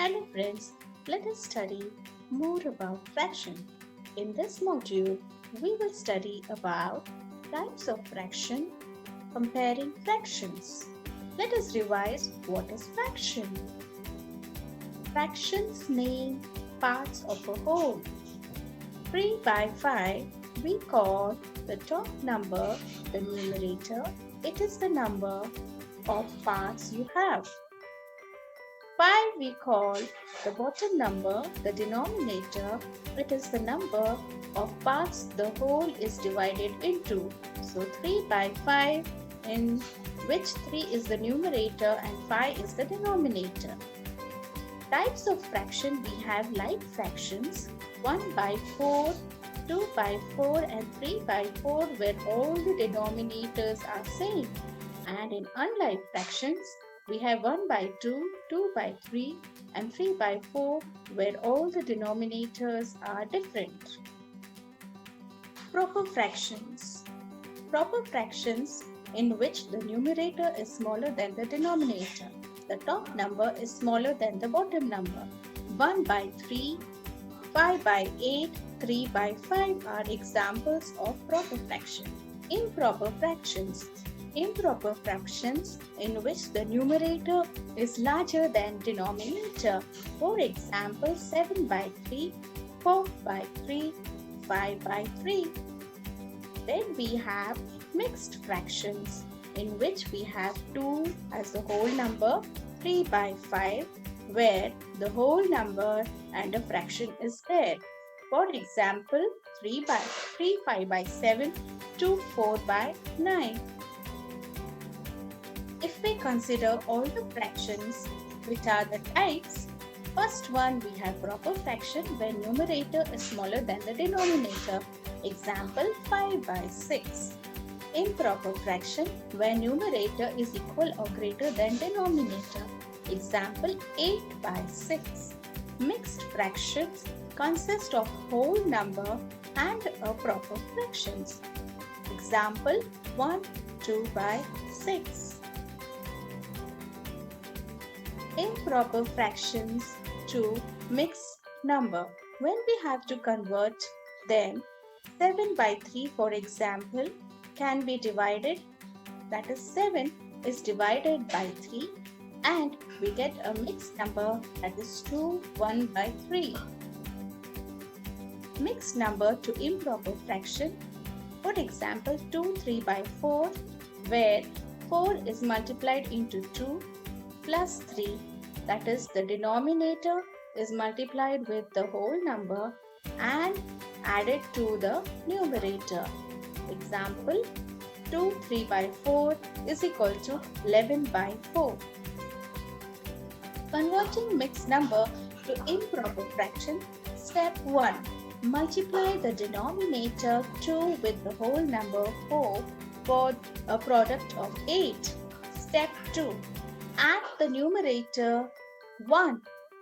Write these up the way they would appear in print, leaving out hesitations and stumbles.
Hello friends, let us study more about fraction. In this module, we will study about types of fraction, comparing fractions. Let us revise what is fraction. Fractions name parts of a whole. 3 by 5 we call the top number the numerator. It is the number of parts you have. 5 we call the bottom number the denominator. It is the number of parts the whole is divided into. So 3 by 5 in which 3 is the numerator and 5 is the denominator. Types of fraction we have like fractions 1 by 4, 2 by 4 and 3 by 4 where all the denominators are same. And in unlike fractions, we have 1 by 2, 2 by 3 and 3 by 4 where all the denominators are different. Proper fractions. Proper fractions in which the numerator is smaller than the denominator. The top number is smaller than the bottom number. 1 by 3, 5 by 8, 3 by 5 are examples of proper fraction. Improper fractions. Improper fractions in which the numerator is larger than denominator. For example, 7 by 3, 4 by 3, 5 by 3. Then we have mixed fractions in which we have 2 as the whole number, 3 by 5 where the whole number and a fraction is there. For example, 3 5 by 7, 2 4 by 9. If we consider all the fractions which are the types, first one we have proper fraction where numerator is smaller than the denominator. Example 5 by 6. Improper fraction where numerator is equal or greater than denominator. Example 8 by 6. Mixed fractions consist of whole number and a proper fractions. Example 1, 2 by 6. Improper fractions to mixed number. When we have to convert them, 7 by 3 for example can be divided, that is 7 is divided by 3 and we get a mixed number that is 2 1 by 3. Mixed number to improper fraction, for example 2 3 by 4 where 4 is multiplied into 2 plus 3, that is the denominator is multiplied with the whole number and added to the numerator. Example 2 3 by 4 is equal to 11 by 4. Converting mixed number to improper fraction. Step 1. Multiply the denominator 2 with the whole number 4 for a product of 8. Step 2. Add the numerator 1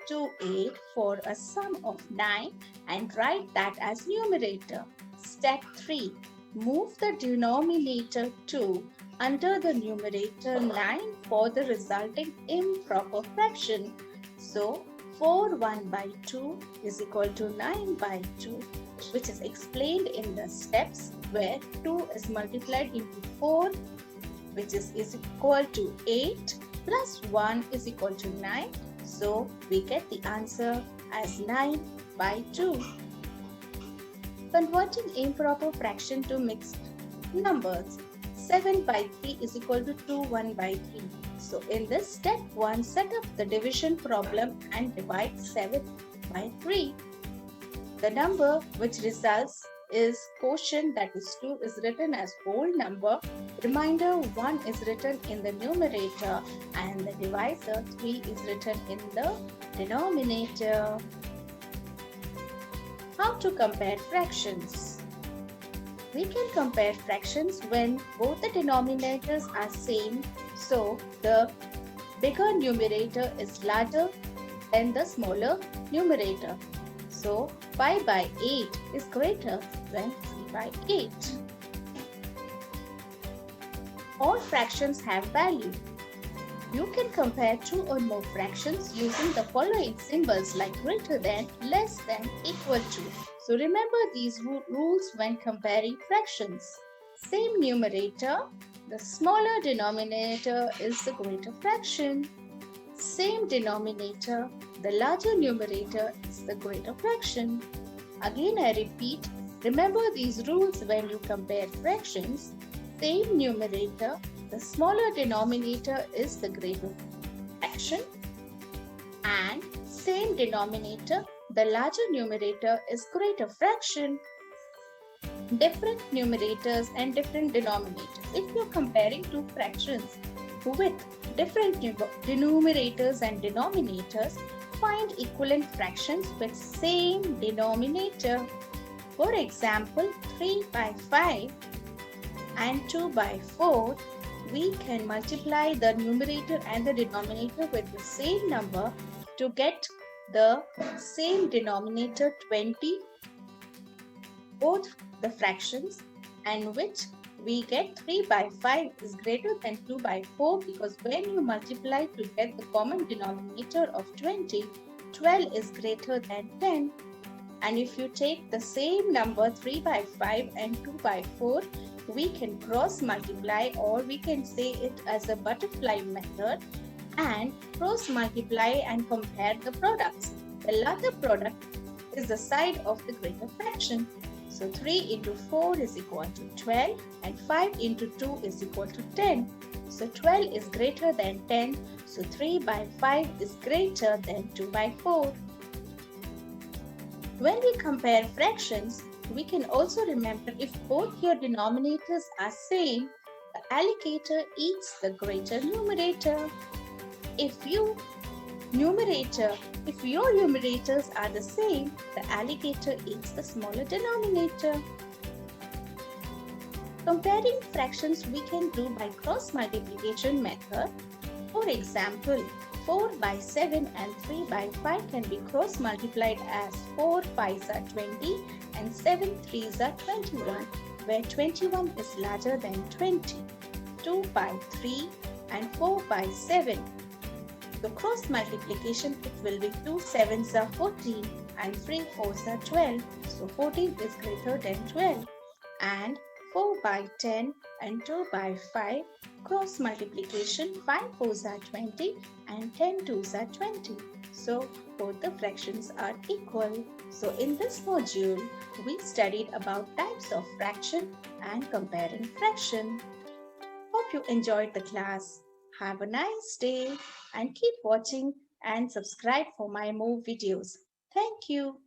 to 8 for a sum of 9 and write that as numerator. Step 3. Move the denominator 2 under the numerator 9 for the resulting improper fraction. So, 4 1 by 2 is equal to 9 by 2, which is explained in the steps where 2 is multiplied into 4, which is equal to 8 plus 1 is equal to 9. So, we get the answer as 9 by 2. Converting improper fraction to mixed numbers. 7 by 3 is equal to 2 1 by 3. So, in this step 1, set up the division problem and divide 7 by 3. The number which results is quotient, that is 2 is written as whole number. Remainder 1 is written in the numerator and the divisor 3 is written in the denominator. How to compare fractions? We can compare fractions when both the denominators are same. So the bigger numerator is larger than the smaller numerator. So 5 by 8 is greater than 3 by 8. All fractions have value. You can compare two or more fractions using the following symbols like greater than, less than, equal to. So remember these rules when comparing fractions. Same numerator, the smaller denominator is the greater fraction. Same denominator, the larger numerator is the greater fraction. Again I repeat, remember these rules when you compare fractions. Same numerator, the smaller denominator is the greater fraction, and same denominator, the larger numerator is greater fraction. Different numerators and different denominators. If you're comparing two fractions with different numerators and denominators, find equivalent fractions with same denominator. For example, 3 by 5 and 2 by 4, we can multiply the numerator and the denominator with the same number to get the same denominator 20, both the fractions, and which we get 3 by 5 is greater than 2 by 4 because when you multiply to get the common denominator of 20, 12 is greater than 10. And if you take the same number 3 by 5 and 2 by 4, we can cross multiply, or we can say it as a butterfly method, and cross multiply and compare the products. The larger product is the side of the greater fraction. So 3 into 4 is equal to 12 and 5 into 2 is equal to 10. So 12 is greater than 10. So 3 by 5 is greater than 2 by 4. When we compare fractions, we can also remember if both your denominators are same, the alligator eats the greater numerator. If your numerators are the same, the alligator eats the smaller denominator. Comparing fractions we can do by cross multiplication method. For example, 4 by 7 and 3 by 5 can be cross multiplied as 4 5s are 20 and 7 3s are 21, where 21 is larger than 20. 2 by 3 and 4 by 7. The cross multiplication, it will be 2 7s are 14 and 3 4s are 12. So 14 is greater than 12. And 4 by 10 and 2 by 5, cross multiplication, 5 4s are 20 and 10 2s are 20. So both the fractions are equal. So in this module, we studied about types of fraction and comparing fraction. Hope you enjoyed the class. Have a nice day and keep watching and subscribe for my more videos. Thank you.